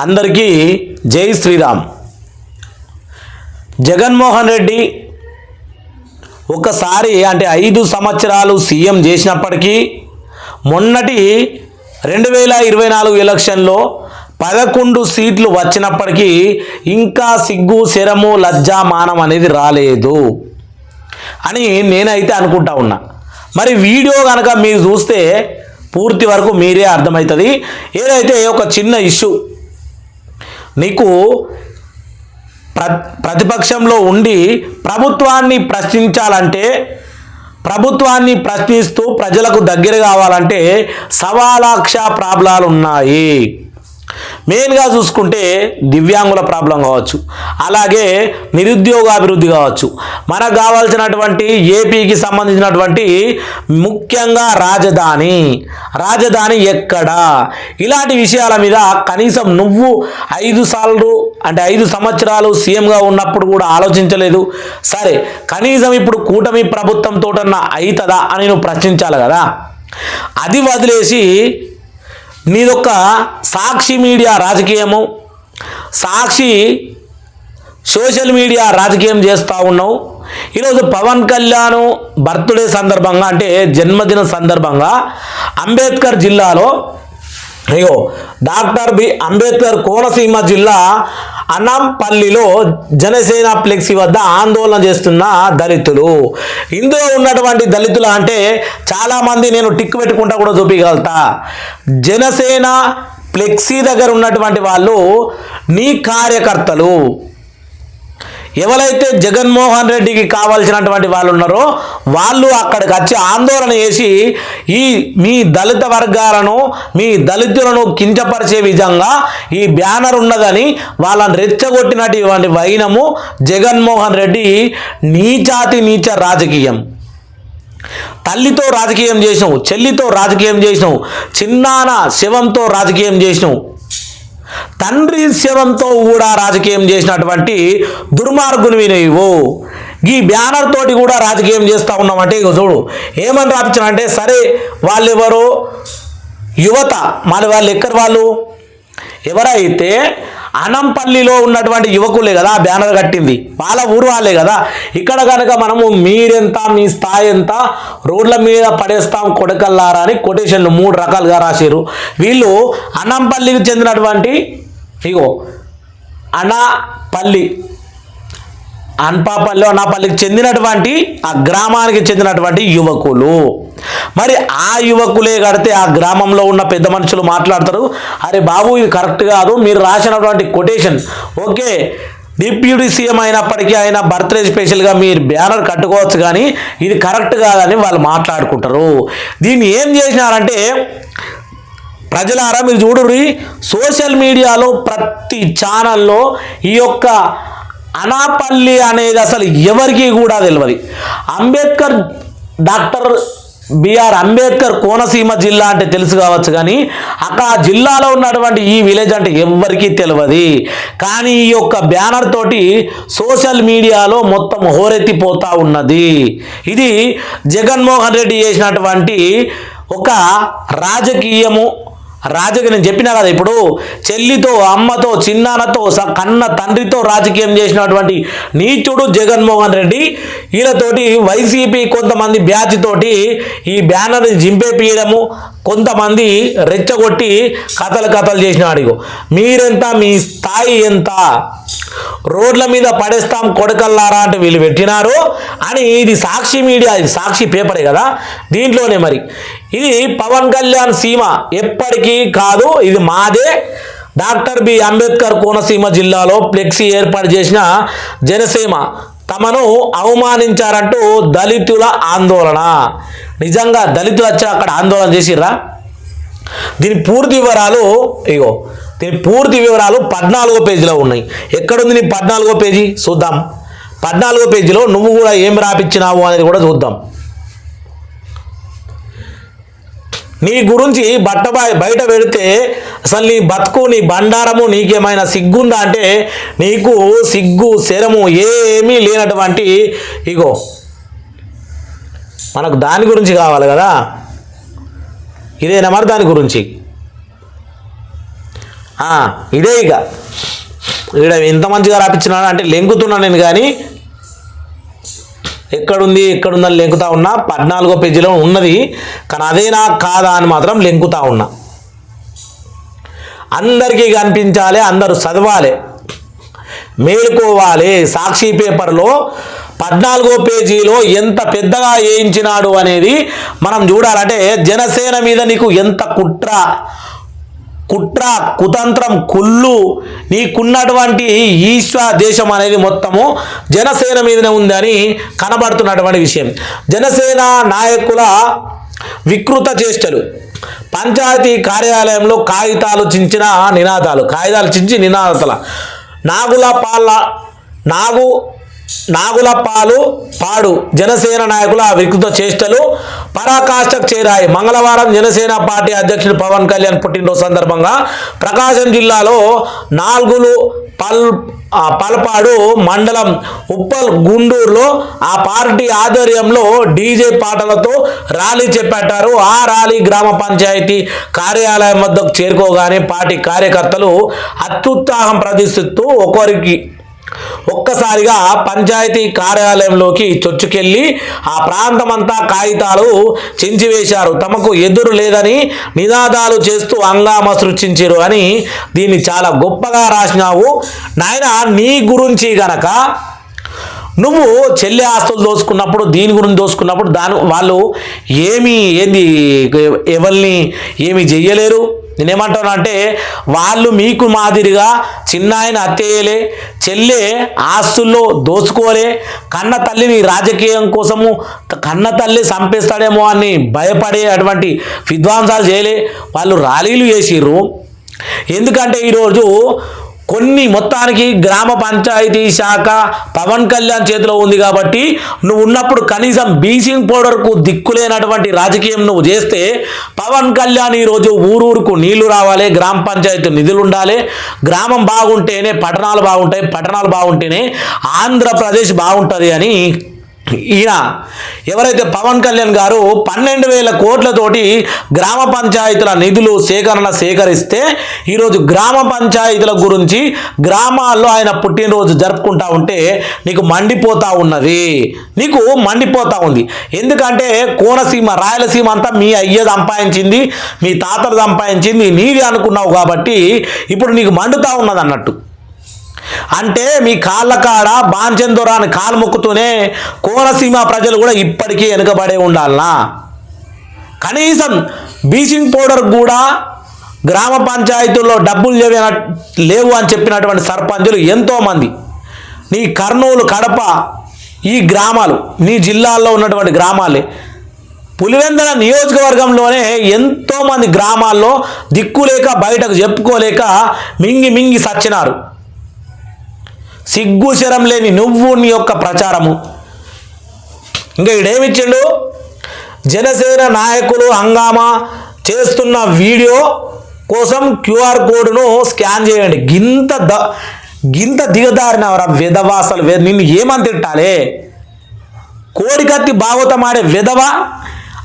అందరికీ జై శ్రీరామ్. జగన్మోహన్ రెడ్డి ఒకసారి అంటే 5 సంవత్సరాలు సీఎం చేసినప్పటికీ మొన్నటి 2024 ఎలక్షన్లో 11 సీట్లు వచ్చినప్పటికీ ఇంకా సిగ్గు శరము లజ్జ మానం అనేది రాలేదు అని నేనైతే అనుకుంటా ఉన్నా. మరి వీడియో కనుక మీరు చూస్తే పూర్తి వరకు మీరే అర్థమవుతుంది. ఏదైతే ఒక చిన్న ఇష్యూ నీకు ప్రతిపక్షంలో ఉండి ప్రభుత్వాన్ని ప్రశ్నించాలంటే, ప్రభుత్వాన్ని ప్రశ్నిస్తూ ప్రజలకు దగ్గర కావాలంటే 1,00,000 ప్రాబ్లాలు ఉన్నాయి. మెయిన్గా చూసుకుంటే దివ్యాంగుల ప్రాబ్లం కావచ్చు, అలాగే నిరుద్యోగ అభివృద్ధి కావచ్చు, మనకు కావాల్సినటువంటి ఏపీకి సంబంధించినటువంటి ముఖ్యంగా రాజధాని ఎక్కడ, ఇలాంటి విషయాల మీద కనీసం నువ్వు 5 సంవత్సరాలు సీఎంగా ఉన్నప్పుడు కూడా ఆలోచించలేదు. సరే, కనీసం ఇప్పుడు కూటమి ప్రభుత్వంతోటన్నా అవుతుందా అని నువ్వు ప్రశ్నించాలి కదా. అది వదిలేసి నీదొక్క సాక్షి మీడియా రాజకీయము, సాక్షి సోషల్ మీడియా రాజకీయం చేస్తూ ఉన్నావు. ఈరోజు పవన్ కళ్యాణ్ బర్త్డే సందర్భంగా అంటే జన్మదిన సందర్భంగా అంబేద్కర్ జిల్లాలో డాక్టర్ అంబేద్కర్ కోనసీమ జిల్లా అనంపల్లిలో జనసేన ఫ్లెక్సీ వద్ద ఆందోళన చేస్తున్న దళితులు. ఇందులో ఉన్నటువంటి దళితులు అంటే చాలామంది నేను టిక్ పెట్టుకుంటా కూడా చూపించగలుగుతా. జనసేన ఫ్లెక్సీ దగ్గర ఉన్నటువంటి వాళ్ళు నీ కార్యకర్తలు, ఎవరైతే జగన్మోహన్ రెడ్డికి కావాల్సినటువంటి వాళ్ళు ఉన్నారో వాళ్ళు అక్కడికి వచ్చి ఆందోళన చేసి మీ దళిత వర్గాలను, మీ దళితులను కించపరిచే విధంగా ఈ బ్యానర్ ఉన్నదని వాళ్ళని రెచ్చగొట్టినటువంటి వైనము జగన్మోహన్ రెడ్డి నీచ రాజకీయం. తల్లితో రాజకీయం చేసినావు, చెల్లితో రాజకీయం చేసినావు, చిన్నాన శవంతో రాజకీయం చేసినావు, తండ్రి శవంతో కూడా రాజకీయం చేసినటువంటి దుర్మార్గునివి నువ్వు. ఈ బ్యానర్ తోటి కూడా రాజకీయం చేస్తూ ఉన్నామంటే ఇక చూడు ఏమని రాపించానంటే, సరే వాళ్ళెవరో యువత, మరి వాళ్ళు ఎక్కడ వాళ్ళు ఎవరైతే అనంపల్లిలో ఉన్నటువంటి యువకులే కదా బ్యానర్ కట్టింది, వాళ్ళ ఊరు వాళ్ళే కదా. ఇక్కడ కనుక మనము మీరెంత, మీ స్థాయి ఎంత, రోడ్ల మీద పడేస్తాం కొడకల్లారా అని కొటేషన్లు 3 రకాలుగా రాశారు. వీళ్ళు అనంపల్లికి చెందినటువంటి అనాపల్లికి చెందినటువంటి ఆ గ్రామానికి చెందినటువంటి యువకులు. మరి ఆ యువకులే కడితే ఆ గ్రామంలో ఉన్న పెద్ద మనుషులు మాట్లాడతారు, అరే బాబు ఇది కరెక్ట్ కాదు, మీరు రాసినటువంటి కొటేషన్ ఓకే, డిప్యూటీ సీఎం అయినప్పటికీ ఆయన బర్త్డే స్పెషల్గా మీరు బ్యానర్ కట్టుకోవచ్చు కానీ ఇది కరెక్ట్ కాదని వాళ్ళు మాట్లాడుకుంటారు. దీన్ని ఏం చేసినారంటే, ప్రజలారా మీరు చూడుర్రి, సోషల్ మీడియాలో ప్రతి ఛానల్లో ఈ యొక్క అనాపల్లి అనేది అసలు ఎవరికి కూడా తెలియదు. డాక్టర్ బిఆర్ అంబేద్కర్ కోనసీమ జిల్లా అంటే తెలుసు కావచ్చు కానీ అక్కడ జిల్లాలో ఉన్నటువంటి ఈ విలేజ్ అంటే ఎవరికీ తెలియదు. కానీ ఈ యొక్క బ్యానర్ తోటి సోషల్ మీడియాలో మొత్తం హోరెత్తిపోతూ ఉన్నది. ఇది జగన్మోహన్ రెడ్డి చేసినటువంటి ఒక నేను చెప్పినా కదా, ఇప్పుడు చెల్లితో, అమ్మతో, చిన్నాన్నతో, కన్న తండ్రితో రాజకీయం చేసినటువంటి నీచుడు జగన్మోహన్ రెడ్డి. వీళ్ళతోటి వైసీపీ కొంతమంది బ్యాచ్ తోటి ఈ బ్యానర్ని జింపేయడము, కొంతమంది రెచ్చగొట్టి కథలు చేసినాడు. మీరెంత, మీ స్థాయి ఎంత, రోడ్ల మీద పడేస్తాం కొడకల్లారా అంటే వీళ్ళు పెట్టినారు అని. ఇది సాక్షి మీడియా, ఇది సాక్షి పేపరే కదా, దీంట్లోనే మరి ఇది పవన్ కళ్యాణ్ సీమ ఎప్పటికీ కాదు, ఇది మాదే. డాక్టర్ అంబేద్కర్ కోనసీమ జిల్లాలో ఫ్లెక్సీ ఏర్పాటు చేసిన జనసేన తమను అవమానించారంటూ దళితుల ఆందోళన. నిజంగా దళితులు వచ్చి అక్కడ ఆందోళన చేసిర్రా? దీని పూర్తి వివరాలు 14వ పేజీలో ఉన్నాయి. ఎక్కడుంది నీ 14వ పేజీ? చూద్దాం. 14వ పేజీలో నువ్వు కూడా ఏం రాపిచ్చినావు అనేది కూడా చూద్దాం. నీ గురించి బయట పెడితే అసలు నీ బతుకు, నీ బండారము, నీకేమైనా సిగ్గుందా అంటే నీకు సిగ్గు శరము ఏమీ లేనటువంటి మనకు దాని గురించి కావాలి కదా. ఇదేనా మరి దాని గురించి? ఇదే ఇక ఇక్కడ ఎంత మంచిగా రాపించినాడు అంటే లెంకుతున్నా నేను, కానీ ఎక్కడుందని లెంకుతా ఉన్నా. 14వ పేజీలో ఉన్నది, కానీ అదేనా కాదా అని మాత్రం లెంకుతా ఉన్నా. అందరికీ కనిపించాలి, అందరూ చదవాలి, మేలుకోవాలి. సాక్షి పేపర్లో 14వ పేజీలో ఎంత పెద్దగా వేయించినాడు అనేది మనం చూడాలంటే జనసేన మీద నీకు ఎంత కుట్ర కుతంత్రం కుళ్ళు, నీకున్నటువంటి ఈశ్వ దేశం అనేది మొత్తము జనసేన మీదనే ఉందని కనబడుతున్నటువంటి విషయం. జనసేన నాయకుల వికృత చేష్టలు. పంచాయతీ కార్యాలయంలో కాగితాలు చించి నినాదాల నాగులపాలు పాడు జనసేన నాయకుల వికృత చేష్టలు పరాకాష్ఠకు చేరాయి. మంగళవారం జనసేన పార్టీ అధ్యక్షుడు పవన్ కళ్యాణ్ పుట్టినరోజు సందర్భంగా ప్రకాశం జిల్లాలో పల్పాడు మండలం ఉప్పల్ గుండూరులో ఆ పార్టీ ఆధ్వర్యంలో డీజే పాటలతో ర్యాలీ చేపట్టారు. ఆ ర్యాలీ గ్రామ పంచాయతీ కార్యాలయం వద్దకు చేరుకోగానే పార్టీ కార్యకర్తలు అత్యుత్సాహం ప్రదర్శిస్తూ ఒక్కసారిగా పంచాయతీ కార్యాలయంలోకి చొచ్చుకెళ్లి ఆ ప్రాంతమంతా కాగితాలు చించివేశారు. తమకు ఎదురు లేదని నినాదాలు చేస్తూ హంగామా సృష్టించారు అని దీన్ని చాలా గొప్పగా రాసినావు నాయన. నీ గురించి గనక నువ్వు చెల్లి ఆస్తులు దోసుకున్నప్పుడు, దీని గురించి దోసుకున్నప్పుడు వాళ్ళు ఎవరిని ఏమి చెయ్యలేరు. నేనేమంటాను అంటే వాళ్ళు మీకు మాదిరిగా చిన్నాయన హత్యలే, చెల్లె ఆస్తుల్లో దోచుకోలే, కన్న తల్లిని రాజకీయం కోసము కన్న తల్లి చంపేస్తాడేమో అని భయపడే అటువంటి విధ్వంసాలు చేయలే. వాళ్ళు ర్యాలీలు చేసిర్రు. ఎందుకంటే ఈరోజు మొత్తానికి గ్రామ పంచాయతీ శాఖ పవన్ కళ్యాణ్ చేతిలో ఉంది కాబట్టి నువ్వు ఉన్నప్పుడు కనీసం బ్లీచింగ్ పౌడర్కు దిక్కులేనటువంటి రాజకీయం నువ్వు చేస్తే పవన్ కళ్యాణ్ ఈరోజు ఊరూరుకు నీళ్లు రావాలి, గ్రామ పంచాయతీ నిధులు ఉండాలి, గ్రామం బాగుంటేనే పట్టణాలు బాగుంటాయి, పట్టణాలు బాగుంటేనే ఆంధ్రప్రదేశ్ బాగుంటుంది అని ఈయన ఎవరైతే పవన్ కళ్యాణ్ గారు 12,000 కోట్లతోటి గ్రామ పంచాయతీల నిధులు సేకరిస్తే ఈరోజు గ్రామ పంచాయతీల గురించి గ్రామాల్లో ఆయన పుట్టినరోజు జరుపుకుంటా ఉంటే నీకు మండిపోతా ఉంది. ఎందుకంటే కోనసీమ రాయలసీమ అంతా మీ అయ్య సంపాదించింది, మీ తాతలు సంపాదించింది, నీది అనుకున్నావు కాబట్టి ఇప్పుడు నీకు మండుతా ఉన్నది అన్నట్టు. అంటే మీ కాళ్ళ కాడ బాంచెందొరాని కాలు మొక్కుతూనే కోనసీమ ప్రజలు కూడా ఇప్పటికీ వెనుకబడే ఉండాలనా? కనీసం బ్లీచింగ్ పౌడర్ కూడా గ్రామ పంచాయతీల్లో డబ్బులు లేవు అని చెప్పినటువంటి సర్పంచులు ఎంతోమంది నీ కర్నూలు, కడప ఈ గ్రామాలు నీ జిల్లాల్లో ఉన్నటువంటి గ్రామాలే. పులివెందుల నియోజకవర్గంలోనే ఎంతోమంది గ్రామాల్లో దిక్కులేక బయటకు చెప్పుకోలేక మింగి సచ్చినారు. సిగ్గు శరం లేని నువ్వు నీ యొక్క ప్రచారము. ఇంకా ఇడేమిచ్చిండు, జనసేన నాయకులు హంగామా చేస్తున్న వీడియో కోసం QR కోడ్ను స్కాన్ చేయండి. గింత దిగదారినవరా విధవా, అసలు నిన్ను ఏమని తిట్టాలే? కోడికత్తి భాగవతం ఆడే విధవ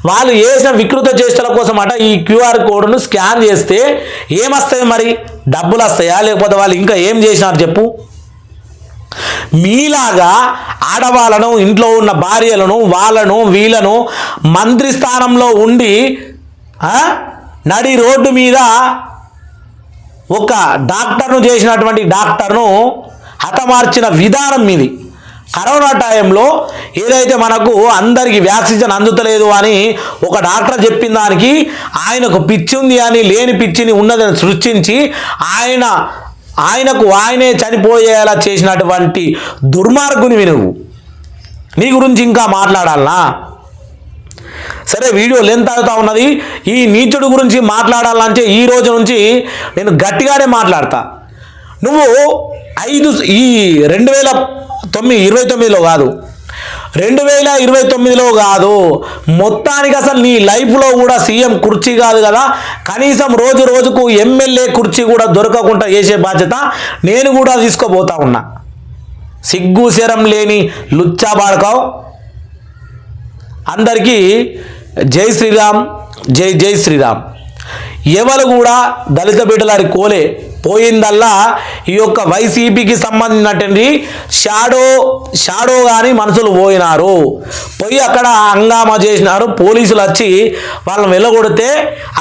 వాళ్ళు చేసిన వికృత చేష్టల కోసం అట ఈ QR కోడ్ను స్కాన్ చేస్తే ఏమొస్తాయి మరి? డబ్బులు వస్తాయా? లేకపోతే వాళ్ళు ఇంకా ఏం చేసినారు చెప్పు? మీలాగా ఆడవాళ్ళను, ఇంట్లో ఉన్న భార్యలను, వీళ్ళను మంత్రి స్థానంలో ఉండి నడి రోడ్డు మీద ఒక డాక్టర్ను చేసినటువంటి డాక్టర్ను హతమార్చిన విధానం మీది. కరోనా టైంలో ఏదైతే మనకు అందరికీ వ్యాక్సిన్ అందుతలేదు అని ఒక డాక్టర్ చెప్పిన దానికి ఆయనకు పిచ్చి ఉంది అని, లేని పిచ్చిని ఉన్నదని సృష్టించి ఆయనే చనిపోయేలా చేసినటువంటి దుర్మార్గునివి నువ్వు. నీ గురించి ఇంకా మాట్లాడాలనా? సరే, వీడియో లెంత్ అవుతా ఉన్నది. ఈ నీచుడు గురించి మాట్లాడాలంటే ఈ రోజు నుంచి నేను గట్టిగానే మాట్లాడతా. నువ్వు ఈ 2029లో కాదు, 2029లో కాదు, మొత్తానికి అసలు నీ లైఫ్లో కూడా సీఎం కుర్చీ కాదు కదా, కనీసం రోజుకు ఎమ్మెల్యే కుర్చీ కూడా దొరకకుండా చేసే బాధ్యత నేను కూడా తీసుకోబోతా ఉన్నా. సిగ్గు శరం లేని లుచ్చా బాడకావు. అందరికీ జై శ్రీరామ్, జై శ్రీరామ్. ఎవరు కూడా దళిత బిడ్డలారి కోలే పోయిందల్లా ఈ యొక్క వైసీపీకి సంబంధించినటువంటి షాడో కానీ మనుషులు పోయి అక్కడ హంగామా చేసినారు. పోలీసులు వచ్చి వాళ్ళని వెళ్ళగొడితే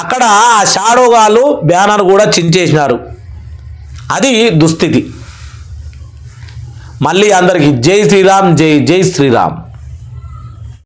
అక్కడ ఆ షాడో గాళ్ళు బ్యానర్ కూడా చించేసినారు. అది దుస్థితి. మళ్ళీ అందరికీ జై శ్రీరామ్, జై శ్రీరామ్.